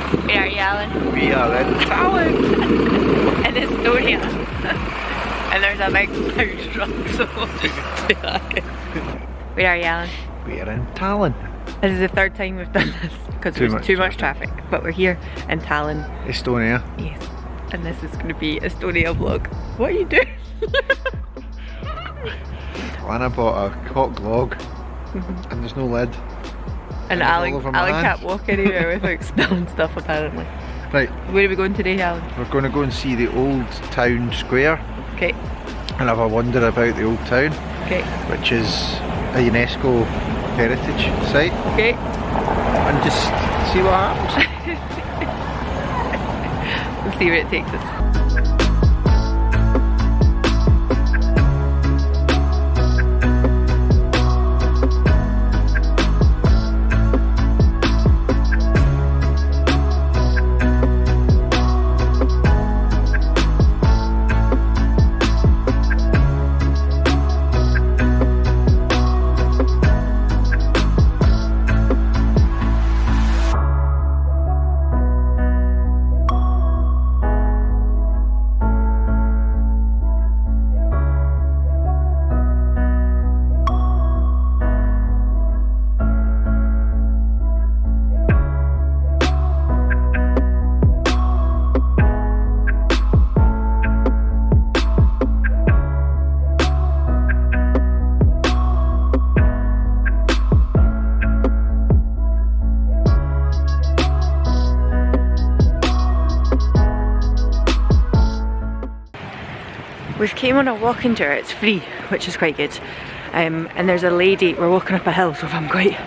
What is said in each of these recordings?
Where are you, Alan? We are in Tallinn. In Estonia. And there's a big food truck, so where are you, Alan? We are in Tallinn. This is the third time we've done this because there's too much traffic. But we're here in Tallinn. Estonia. Yes. And this is going to be Estonia vlog. What are you doing? Alanna bought a hot log and there's no lid. And Alan can't walk anywhere without spilling stuff apparently. Right. Where are we going today, Alan? We're going to go and see the old town square. Okay. And have a wander about the old town. Okay. Which is a UNESCO heritage site. Okay. And just see what happens. We'll see where it takes us. We've came on a walking tour, it's free, which is quite good. And there's a lady, we're walking up a hill, so if I'm quite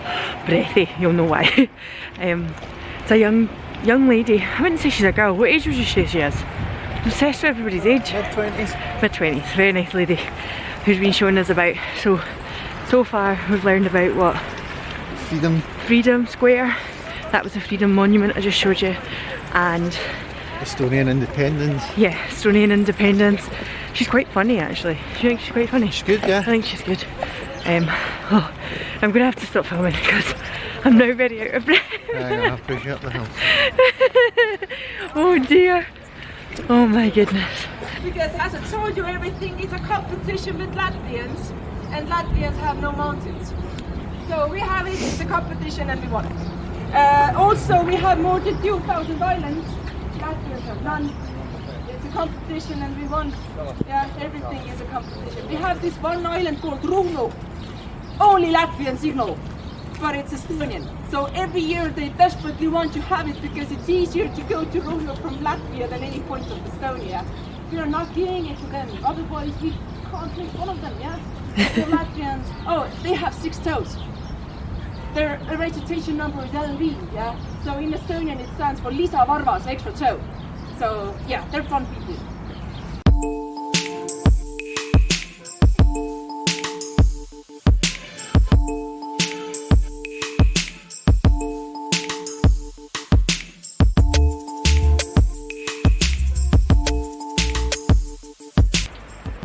breathy, you'll know why. It's a young lady, I wouldn't say she's a girl, what age would you say she is? I'm obsessed with everybody's age. Mid-20s. Mid-20s, very nice lady, who's been showing us about. So far we've learned about what? Freedom Square, that was the Freedom Monument I just showed you, and Estonian independence. Yeah, Estonian independence. She's quite funny actually. Do you think she's quite funny? She's good, yeah. I think she's good. Oh, I'm going to have to stop filming because I'm now very out of breath. I'm going to have to push you up the hill. Oh dear. Oh my goodness. Because as I told you, everything is a competition with Latvians, and Latvians have no mountains. So we have it, it's a competition and we won. Also we have more than 2,000 islands. Latvians have none. It's a competition and we won. Yeah, everything is a competition. We have this one island called Ruhnu. Only Latvians know, but it's Estonian. So every year they desperately want to have it because it's easier to go to Ruhnu from Latvia than any point of Estonia. We are not giving it to them, otherwise we can't take one of them, yeah? So Latvians, oh, they have 6 toes. Their registration number is LV, yeah? So in Estonian it stands for Lisa Varvas, extra toe. So yeah, they're fun people.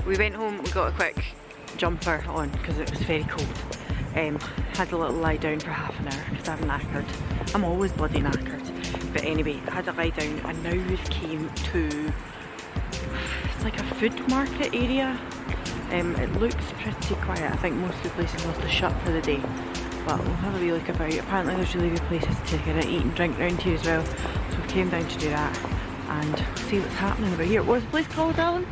We went home, we got a quick jumper on because it was very cold. Had a little lie down for half an hour because I'm knackered. I'm always bloody knackered. But anyway, I had a lie down and now we've came to, it's like a food market area. It looks pretty quiet. I think most of the places must have shut for the day. But we'll have a wee look about. Apparently there's really good places to kind of eat and drink around here as well. So we came down to do that and see what's happening about here. What's the place called, Alan?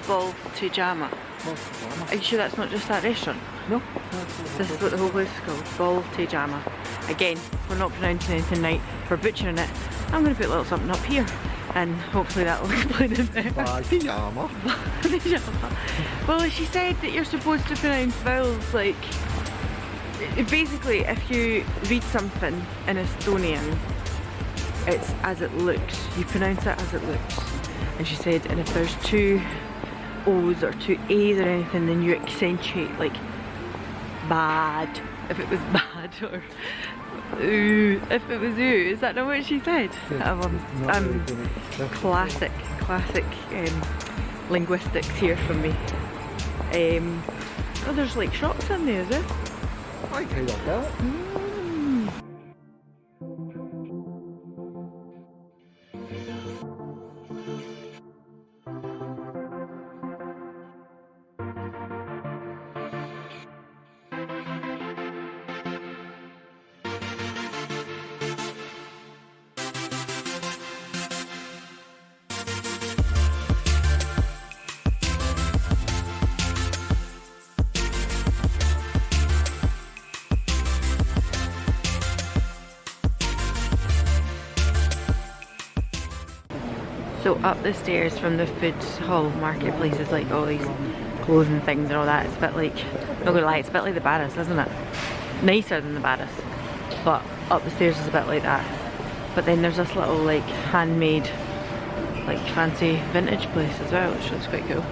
AltogetherAlanna. Are you sure that's not just that restaurant? No. This is what the whole place is called, AltogetherAlanna. Again, we're not pronouncing anything right, we're butchering it. I'm going to put a little something up here and hopefully that will explain it better. Pajama. Well, she said that you're supposed to pronounce vowels like... Basically, if you read something in Estonian, it's as it looks. You pronounce it as it looks. And she said, and if there's 2 O's or 2 A's or anything, then you accentuate like bad, if it was bad, or ooh, if it was ooh. Is that not what she said? Classic linguistics here from me. Oh, there's like shops in there, is there? I can do that. So up the stairs from the food hall marketplace is like all these clothing things and all that. It's a bit like, not gonna lie, it's a bit like the Barras, isn't it? Nicer than the Barras, but up the stairs is a bit like that. But then there's this little like handmade, like fancy vintage place as well, which looks quite cool.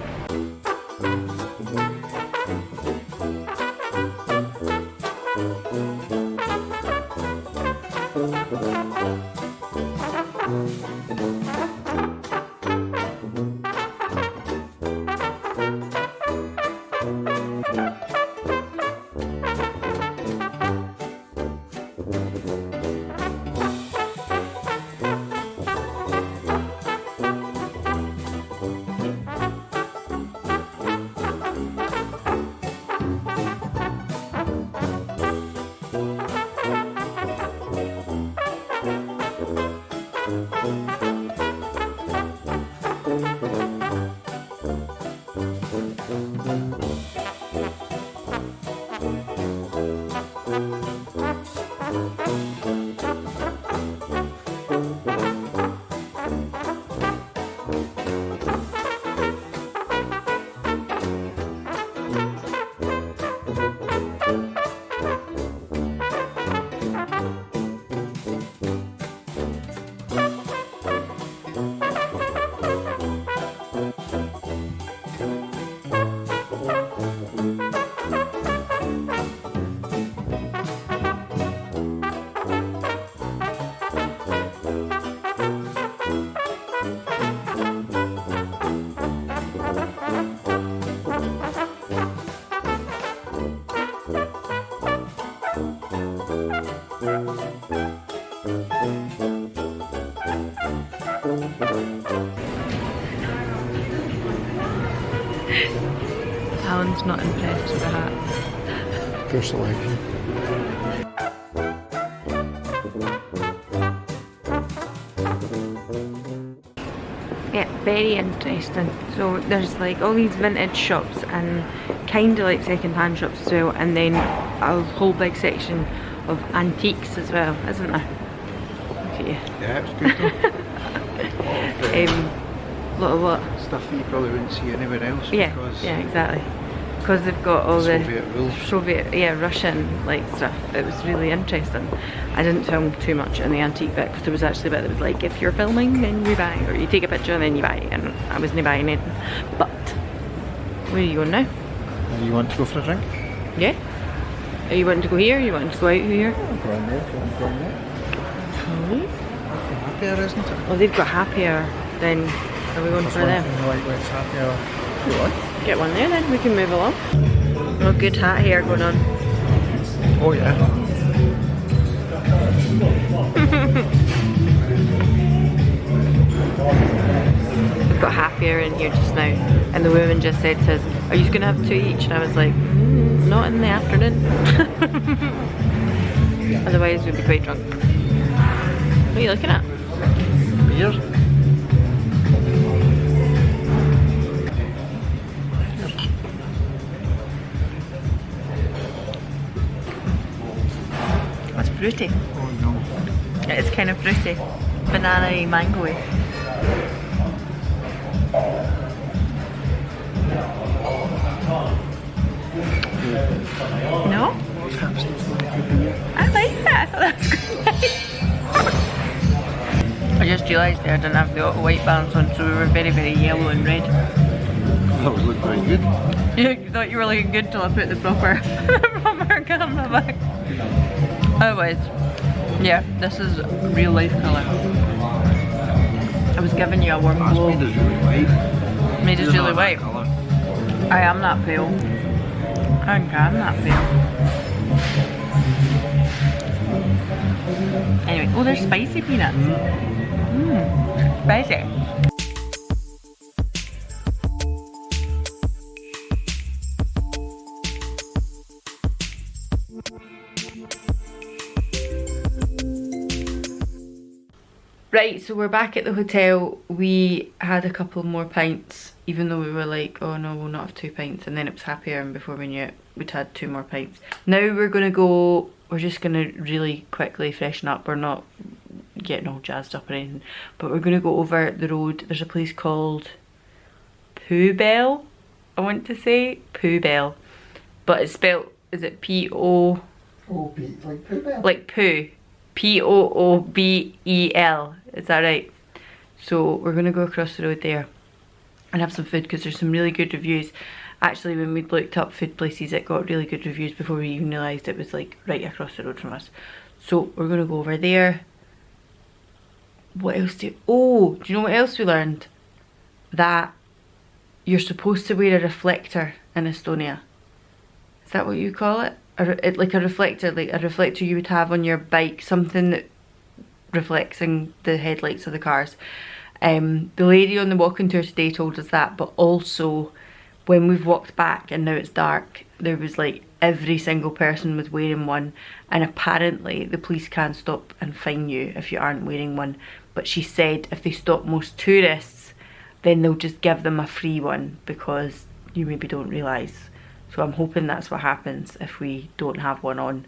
Alan's not impressed with the hat. Your selection. Yeah, very interesting. So there's like all these vintage shops and kind of like second-hand shops as well, and then a whole big section of antiques as well, isn't there? Look at you. Yeah, it's good though. Lot of what? Stuff that you probably wouldn't see anywhere else. Yeah, Because yeah, exactly. Because they've got all the Soviet rules. Soviet, yeah, Russian like stuff. It was really interesting. I didn't film too much in the antique bit because there was actually a bit that was like, if you're filming then you buy, or you take a picture and then you buy, and I wasn't buying anything. But where are you going now? You want to go for a drink? Yeah? Are you wanting to go here? Or you wanting to go out here? Go in there if you want to go in there. Really? Happier, isn't it? Oh, they've got happier. Then are we going for them? Like where it's happier. You want? Get one there then, we can move along. Oh, good hat hair going on. Oh yeah. We've got happier in here just now, and the woman just said to us, are you going to have two each? And I was like, not in the afternoon. Otherwise we'd be quite drunk. What are you looking at? Beers? That's fruity. Oh no. It is kind of fruity. Banana-y, mango-y. No? I like that. That's good. I just realised there I didn't have the auto white balance on, so we were very, very yellow and red. That was looking very good. You thought you were looking good till I put the proper, camera back. Otherwise, yeah, this is real life colour. I was giving you a warm glow. Made us really white. Made us really You're not white. that colour. I am that pale. I think I am that pale. Anyway, oh, there's spicy peanuts. Spicy. Right, so we're back at the hotel. We had a couple more pints, even though we were like, oh no, we'll not have 2 pints, and then it was happier, and before we knew it, we'd had 2 more pints. Now we're gonna go, we're just gonna really quickly freshen up. We're not getting all jazzed up or anything. But we're going to go over the road. There's a place called Poobell, I want to say. Poobell. But it's spelled, is it P-O... O-B, like Poobell? Like poo. P-O-O-B-E-L. Is that right? So we're going to go across the road there and have some food because there's some really good reviews. Actually, when we looked up food places, it got really good reviews before we even realised it was like right across the road from us. So we're going to go over there. What else do you know what else we learned? That you're supposed to wear a reflector in Estonia. Is that what you call it? Like a reflector you would have on your bike, something that reflects in the headlights of the cars. The lady on the walking tour today told us that, but also when we've walked back and now it's dark, there was like every single person was wearing one, and apparently the police can stop and fine you if you aren't wearing one. But she said if they stop most tourists, then they'll just give them a free one because you maybe don't realise. So I'm hoping that's what happens if we don't have one on,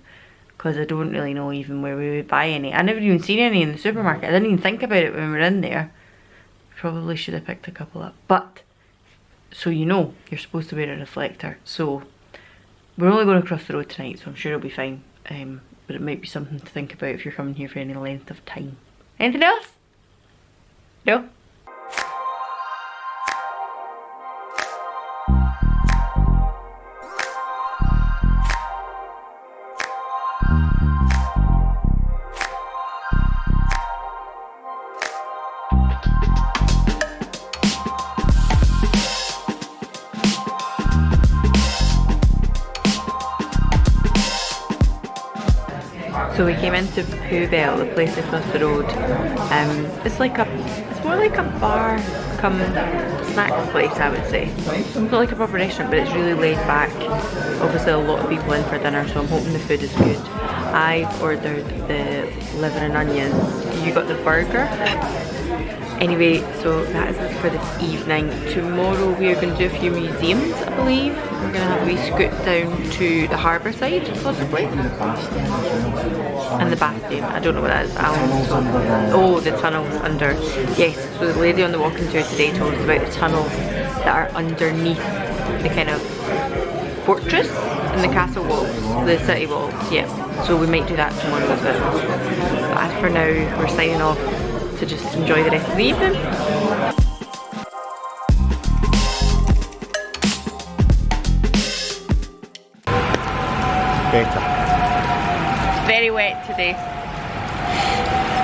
because I don't really know even where we would buy any. I never even seen any in the supermarket. I didn't even think about it when we were in there. Probably should have picked a couple up. But, so you know, you're supposed to wear a reflector. So, we're only going to cross the road tonight, so I'm sure it'll be fine. But it might be something to think about if you're coming here for any length of time. Anything else? No? So we came into Poobell, the place across the road. It's more like a bar come snack place, I would say. It's not like a proper restaurant, but it's really laid back. Obviously a lot of people in for dinner, so I'm hoping the food is good. I ordered the liver and onions. You got the burger. Anyway, so that is it for this evening. Tomorrow we are going to do a few museums, I believe. We're going to have a wee scoot down to the harbour side, possibly. And the bath dam. I don't know what that is. Oh, the tunnels under. Yes, so the lady on the walking tour today told us about the tunnels that are underneath the kind of fortress and the castle walls, the city walls. Yeah, so we might do that tomorrow as well. But as for now, we're signing off to just enjoy the rest of the evening. Better. It's very wet today.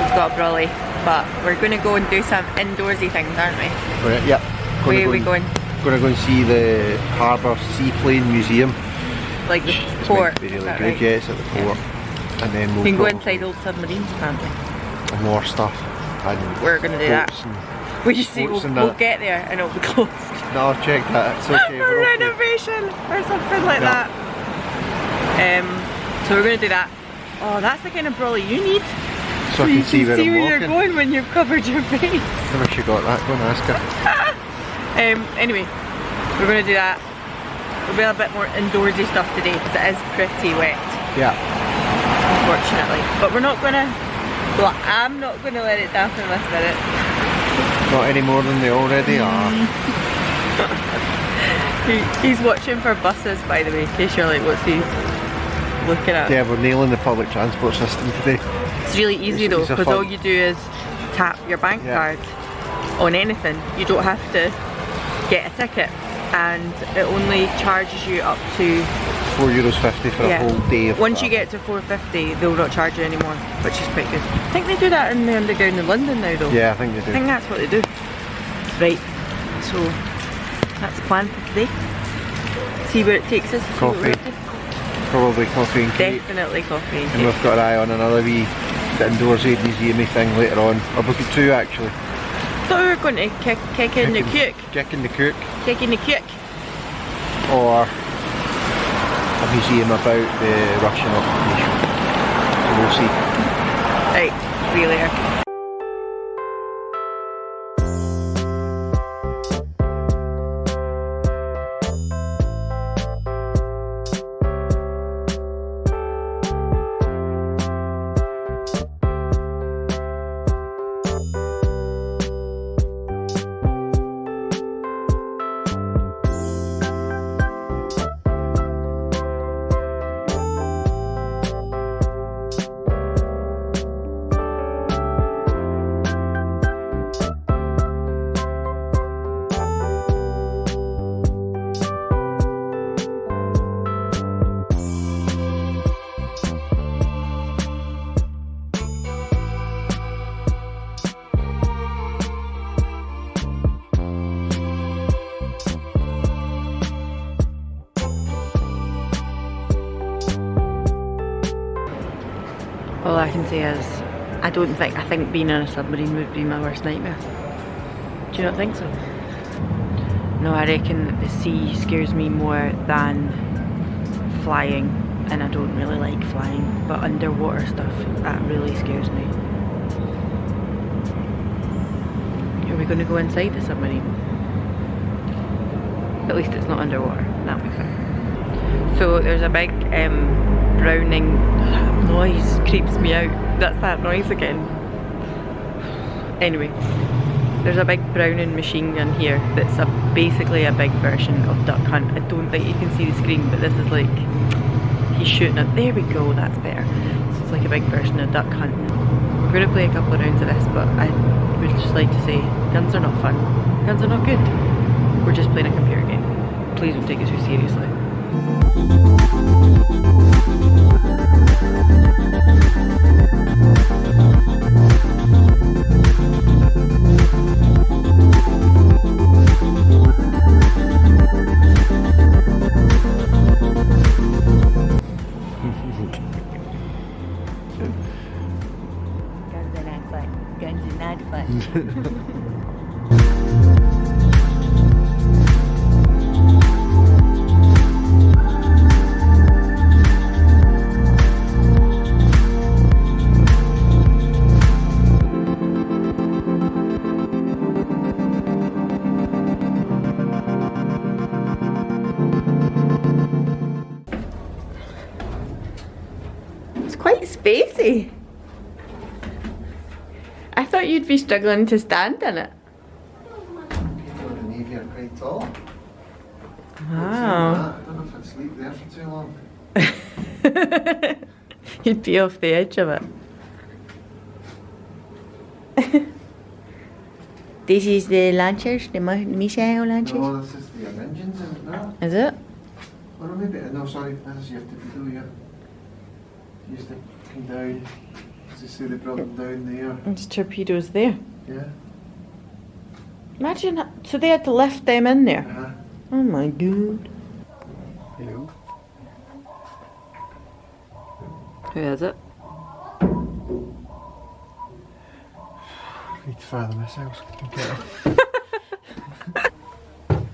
We've got a brolly, but we're going to go and do some indoorsy things, aren't we? Yep. Where are we going? Going to go and see the Harbour Seaplane Museum. Like the It's port. meant to be really is that good, right? yeah, it's at the port. And then We we'll can go probably- inside old submarines apparently. and more stuff. And We're going to do that. boats and- We just see, boats and we'll that. get there and it'll be closed. No, I've checked that. It's okay. A We're okay. renovation or something like Yeah. that. So we're going to do that. Oh, that's the kind of brolly you need. So I you can see where I'm you're walking. going when you've covered your face. I wish you got that. Go and ask her. Anyway, we're going to do that. We'll be a bit more indoorsy stuff today because it is pretty wet, Yeah. unfortunately. But we're not going to, well, I'm not going to let it dampen my spirits. Not any more than they already are. He's watching for buses, by the way, in case you're like, what's he looking at? Yeah, we're nailing the public transport system today. It's really easy though, It's a because fun- all you do is tap your bank Yeah. card on anything. You don't have to get a ticket, and it only charges you up to €4.50 for a whole day of Once that. you get to 4.50, they'll not charge you anymore, which is quite good. I think they do that in the underground in London now though. Yeah, I think they I do. think that's what they do. Right, so that's the plan for today. See where it takes us. see what we're Coffee. up to. Probably coffee and cake. Definitely coffee and And cake. we've got our eye on another wee indoorsy museum-y thing later on. Or we've got two actually. So we're going to kick in the cook. Kick in the cook. Kick in the cook. Or a museum about the Russian occupation. So we'll see. Right, see you later. I can say is, I think being in a submarine would be my worst nightmare. Do you not think so? No, I reckon the sea scares me more than flying, and I don't really like flying, but underwater stuff, that really scares me. Are we going to go inside the submarine? At least it's not underwater, that'll be fun. So there's a big browning noise, creeps me out. That's that noise again. Anyway, there's a big browning machine gun here that's basically a big version of Duck Hunt. I don't think you can see the screen, but this is like, he's shooting it. There we go, that's better. So it's like a big version of Duck Hunt. We're going to play a couple of rounds of this, but I would just like to say, guns are not fun. Guns are not good. We're just playing a computer game. Please don't take it too seriously. Guns are not fun. It's quite spacey. I thought you'd be struggling to stand in it. People in the Navy are quite tall. Wow. I don't know if I'd sleep there for too long. You'd be off the edge of it. This is the launchers, the missile launchers? No, this is the engines in it now. Is it? Or maybe, no, sorry, this is your torpedo here. Used to come down, as you see, they brought them down there. There's torpedoes there. Yeah. Imagine, so they had to lift them in there. Uh-huh. Oh my god. Hello. Who is it? Need to fire the missiles.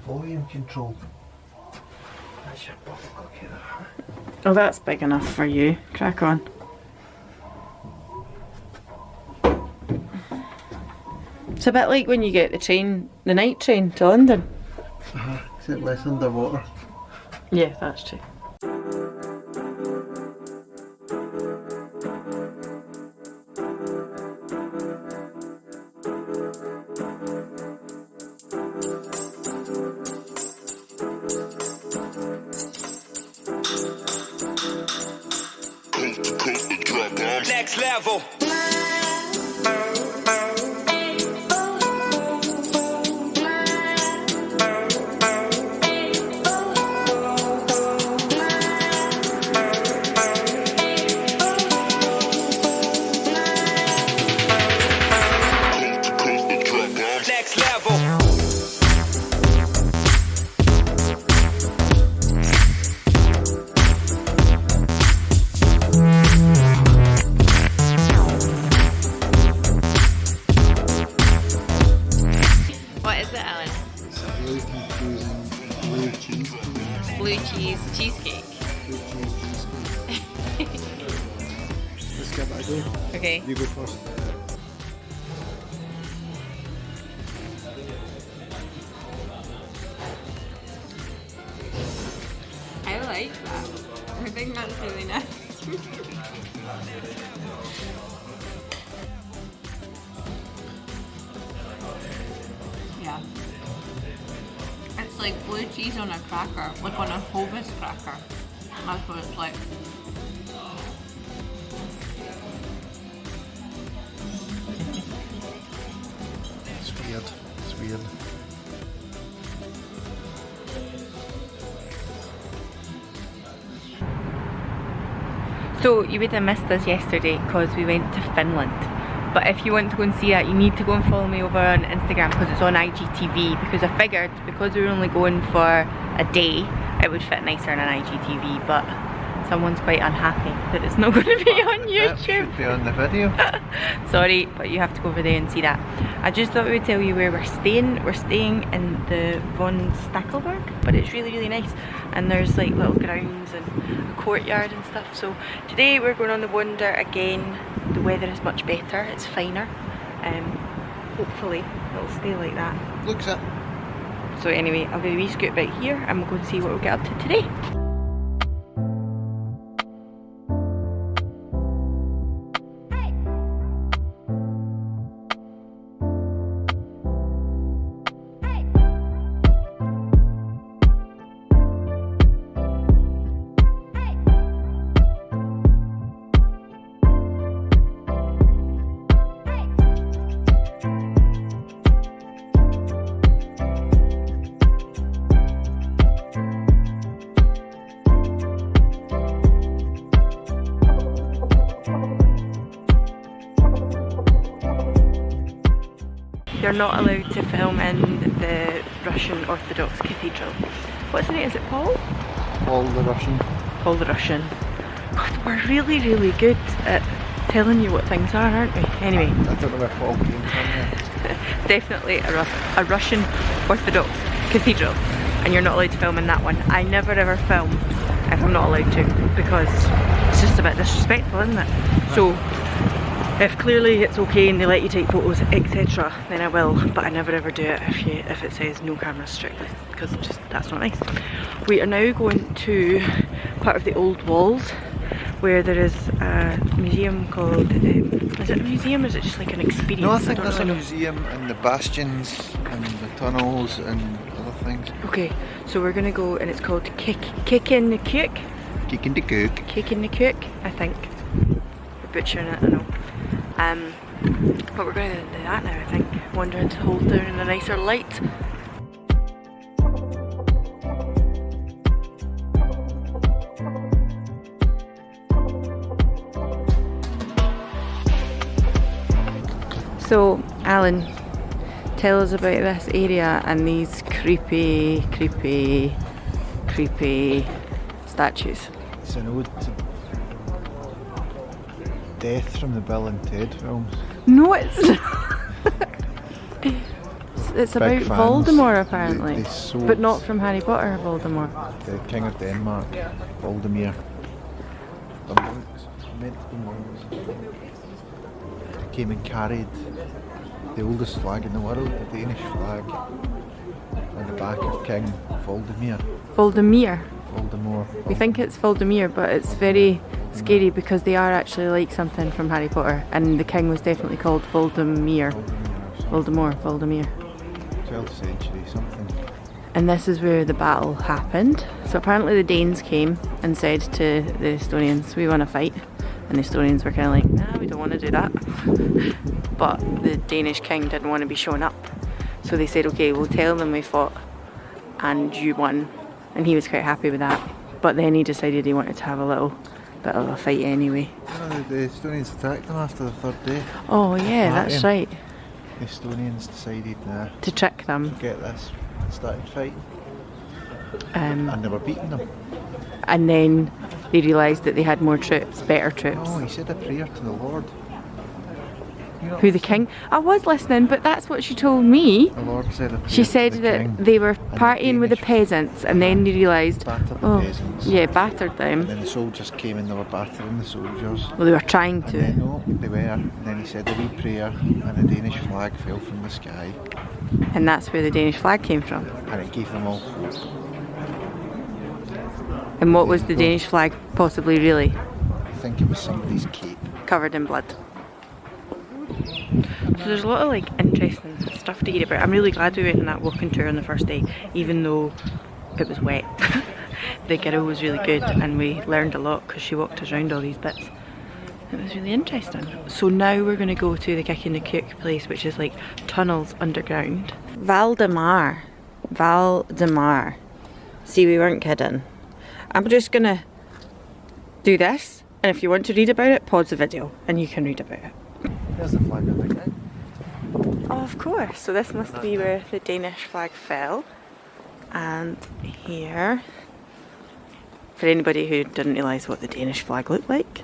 Volume control. That's your bubble cookie there. Oh, that's big enough for you. Crack on. It's a bit like when you get the train, the night train to London. Uh-huh. Except less underwater. Yeah, that's true. Next level. Next level. What is it, Alan? It's a really confusing blue cheese cake. Blue cheese cheesecake. Blue cheese cheesecake. Let's give it a go. Okay. You go first. I like that. I think that's really nice. Yeah. It's like blue cheese on a cracker, like on a Hovis cracker. That's what it's like. It's weird. It's weird. So you would have missed us yesterday because we went to Finland. But if you want to go and see that, you need to go and follow me over on Instagram because it's on IGTV. Because I figured because we were only going for a day, it would fit nicer on an IGTV. But someone's quite unhappy that it's not going to be on That YouTube. should be on the video. Sorry, but you have to go over there and see that. I just thought we would tell you where we're staying. We're staying in the Von Stackelberg, but it's really, really nice. And there's like little grounds and a courtyard and stuff. So today we're going on the Wonder again. The weather is much better, it's finer. Hopefully it'll stay like that. Looks it. So anyway, I'll do a wee scoot back here and we'll go and see what we'll get up to today. You're not allowed to film in the Russian Orthodox Cathedral. What's the name? Is it Paul? All the Russian. Paul the Russian. God, we're really, really good at telling you what things are, aren't we? Anyway. I don't know where Paul came from there. Definitely a Russian Orthodox Cathedral. And you're not allowed to film in that one. I never ever film if I'm not allowed to, because it's just a bit disrespectful, isn't it? So if clearly it's okay and they let you take photos, etc., then I will, but I never ever do it if it says no cameras strictly, because just that's not nice. We are now going to part of the old walls where there is a museum called, is it a museum or is it just like an experience? No, I think don't there's a know. museum and the bastions and the tunnels and other things. Okay, so we're gonna go and it's called Kick in the Cook. Kick in the cook. Kick in the Cook, I think. We're butchering it, I know. But we're going to do that now, I think. Wandering to hold down in a nicer light. So, Alan, tell us about this area and these creepy statues. It's an ode to death from the Bill and Ted films. No, it's not. It's about Big fans. Voldemort apparently, They sold but not from Harry Potter Voldemort. the King of Denmark, Valdemar. The monks, meant to be monks. They came and carried the oldest flag in the world, the Danish flag, on the back of King Valdemar. Voldemir. Voldemort. We think it's Voldemir, but it's very scary because they are actually like something from Harry Potter, and the king was definitely called Voldemir. Voldemir. 12th century, something. And this is where the battle happened. So apparently the Danes came and said to the Estonians, we want to fight. And the Estonians were kind of like, nah, we don't want to do that. But the Danish king didn't want to be shown up. So they said, okay, we'll tell them we fought and you won. And he was quite happy with that. But then he decided he wanted to have a little bit of a fight anyway. The Estonians attacked them after the third day. Oh yeah, that's right. The Estonians decided To trick them. get this, started fighting, And and they were beating them. then they realised that they had more troops, better troops. Oh, he said a prayer to the Lord. You know, Who, the king? I was listening, but that's what she told me. The Lord said a prayer She said to the that king, they were and partying with the Danish peasants, and then they realised, battered the oh, peasants. yeah, battered And them. then the soldiers came and they were battering the soldiers. Well, they were trying And then, to. no, they were. And then he said a wee prayer, and the Danish flag fell from the sky, And that's where the Danish flag came from. and it gave them all hope. And what was the Danish flag possibly really? I think it was somebody's cape. Covered in blood. So there's a lot of like interesting stuff to hear about. I'm really glad we went on that walking tour on the first day, even though it was wet. The girl was really good and we learned a lot because she walked us around all these bits. It was really interesting. So now we're going to go to the Kick in the Cook place, which is like tunnels underground. Valdemar. See, we weren't kidding. I'm just going to do this, and if you want to read about it, pause the video and you can read about it. There's the flag, I think. Oh, of course. So this must be where the Danish flag fell. And here for anybody who didn't realise what the Danish flag looked like.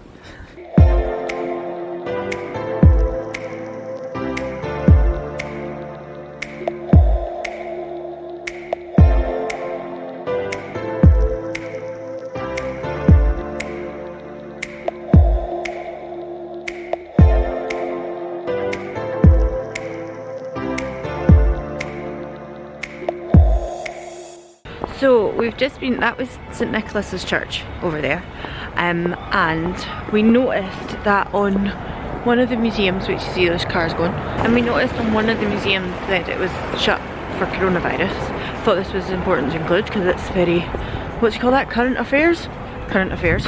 So we've just been, that was St Nicholas's church over there, and we noticed that on one of the museums, which you see there's cars going, and we noticed on one of the museums that it was shut for coronavirus. Thought this was important to include because it's very, what do you call that, current affairs? Current affairs.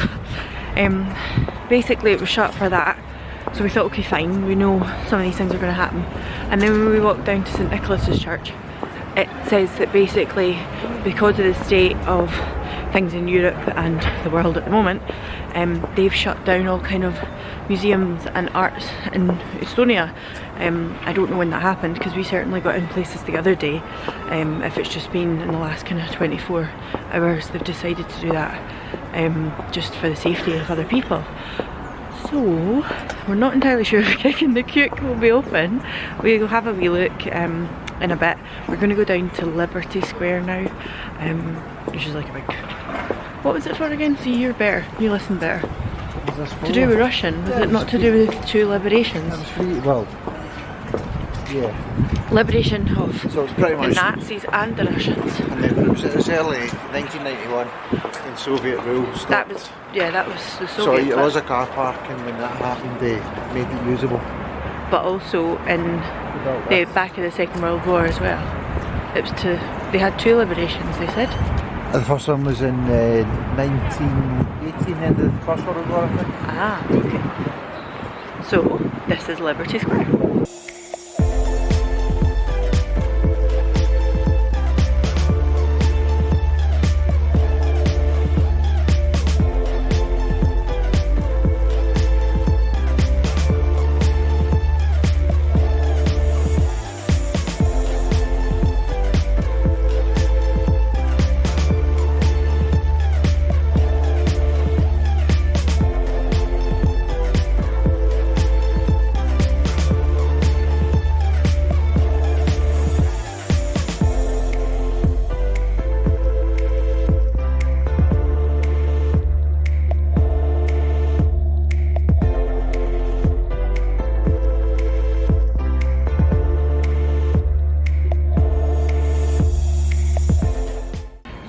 Basically it was shut for that, so we thought okay fine, we know some of these things are going to happen. And then when we walked down to St Nicholas's church, it says that basically because of the state of things in Europe and the world at the moment, they've shut down all kind of museums and arts in Estonia. I don't know when that happened because we certainly got in places the other day. If it's just been in the last kind of 24 hours they've decided to do that, just for the safety of other people. So we're not entirely sure if Kick and the Cook will be open. We'll have a wee look in a bit. We're going to go down to Liberty Square now, which is like a big, what was it for again? See, you're better, you listen better. To do with Russian, was it not to do with the two liberations? That was free, well, yeah. Liberation of So it's pretty the much Nazis and the Russians. And then it was early 1991 when Soviet rule stopped. That was, yeah, that was the So Soviet. it was a car park, and when that happened they made it usable. But also in the back of the Second World War as well. It was to, they had two liberations, they said. The first one was in 1918, end of the First World War, I think. Ah, okay. So this is Liberty Square.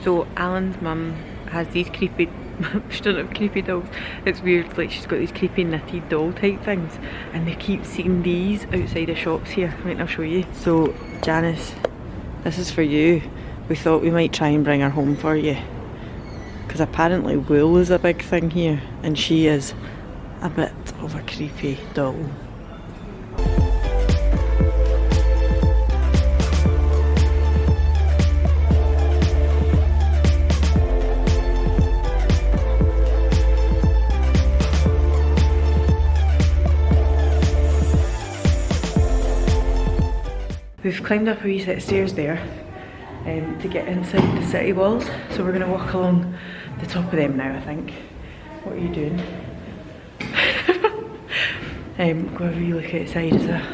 So Alan's mum has these creepy, she doesn't have creepy dolls, it's weird, like she's got these creepy knitted doll type things, and they keep seeing these outside of shops here. Wait, I'll show you. So Janice, this is for you. We thought we might try and bring her home for you, because apparently wool is a big thing here, and she is a bit of a creepy doll. We've climbed up a wee set of stairs there to get inside the city walls, so we're going to walk along the top of them now, I think. What are you doing? Go have a wee look outside as well.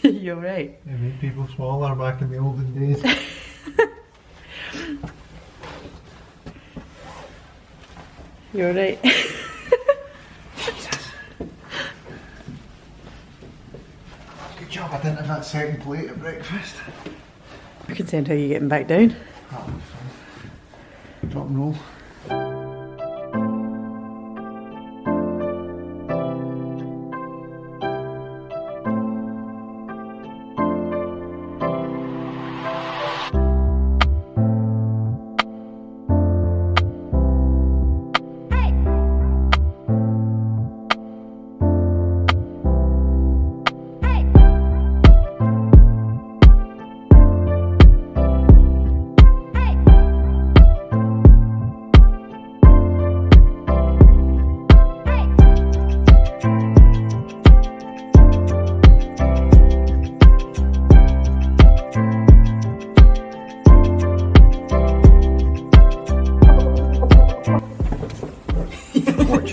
You're right. They made people smaller back in the olden days. You're right. Good job I didn't have that second plate at breakfast. We can send how you getting back down. That was fun. Drop and roll.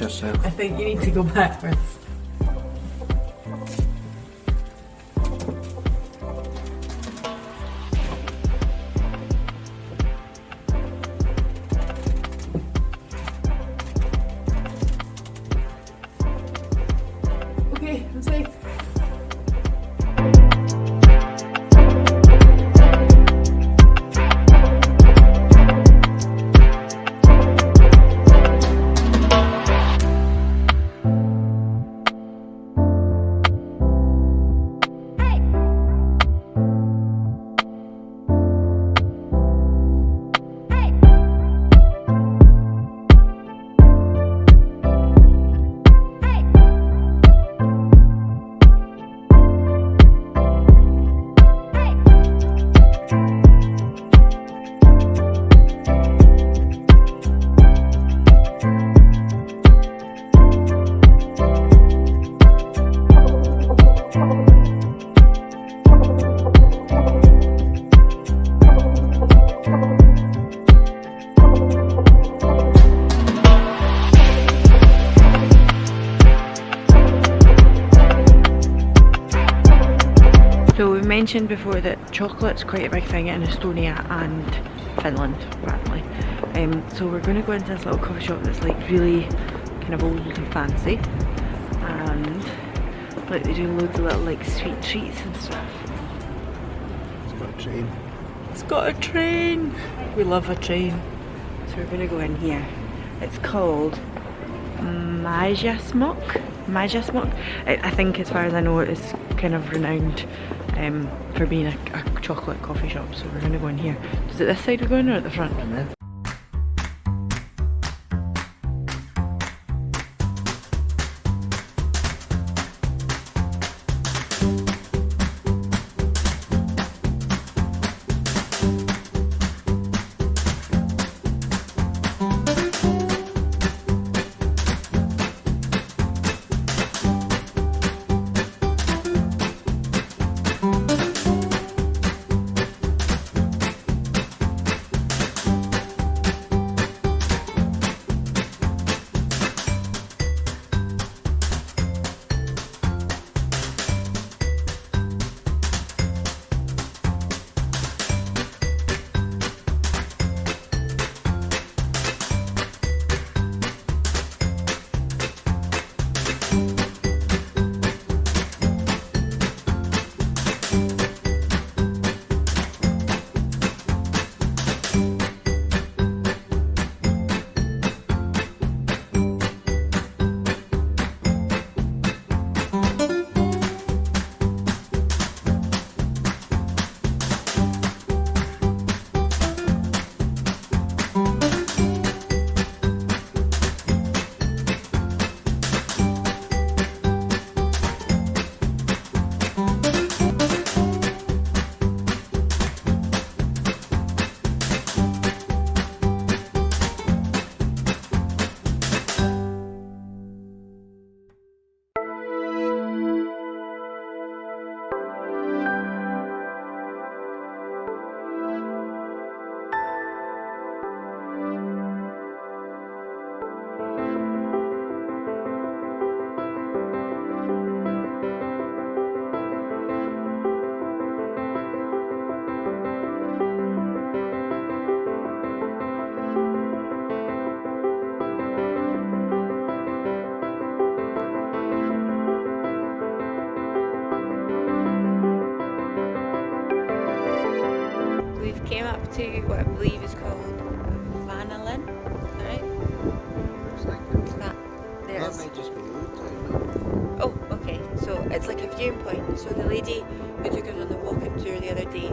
yourself. I think you need to go backwards. Okay, I'm safe. So we mentioned before that chocolate's quite a big thing in Estonia and Finland, apparently. So we're going to go into this little coffee shop that's like really kind of old and fancy, and like they do loads of little like sweet treats and stuff. It's got a train. It's got a train. We love a train. So we're going to go in here. It's called Majasmok. I think, as far as I know, it's kind of renowned for being a chocolate coffee shop. So we're going to go in here. Is it this side we're going or at the front? Came up to what I believe is called Vanillin, right? Looks like That that there's. might just be old time. Oh, okay. So it's like a viewing point. So the lady who took us on the walking tour the other day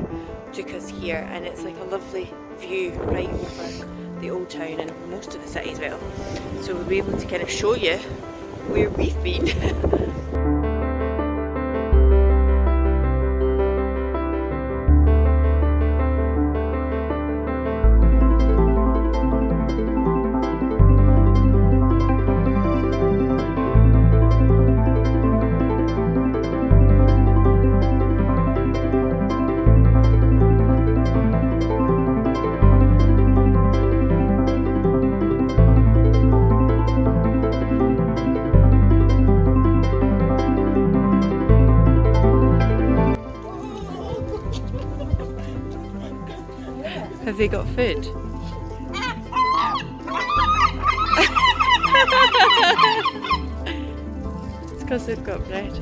took us here, and it's like a lovely view right over the old town and most of the city as well. So we'll be able to kind of show you where we've been. Have they got food? It's because they've got bread.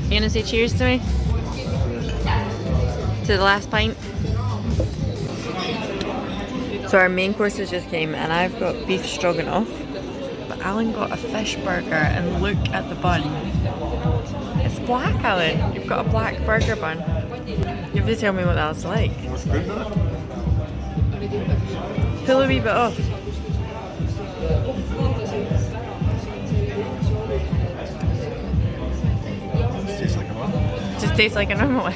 You gonna say cheers to me? To the last pint? So our main courses just came and I've got beef stroganoff, but Alan got a fish burger and look at the bun. It's black, Alan. You've got a black burger bun. You have to tell me what that's like. Pull a wee bit off. Just tastes like a normal one.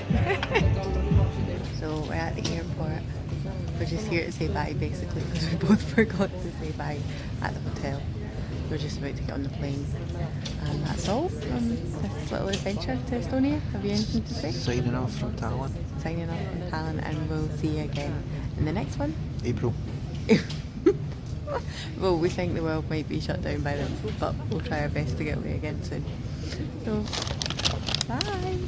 So we're at the airport. We're just here to say bye basically because we both forgot to say bye at the hotel. We're just about to get on the plane. And that's all from this little adventure to Estonia. Have you anything to say? Signing off from Tallinn. Signing off from Tallinn, and we'll see you again in the next one. April. Well, we think the world might be shut down by then, but we'll try our best to get away again soon. So, bye!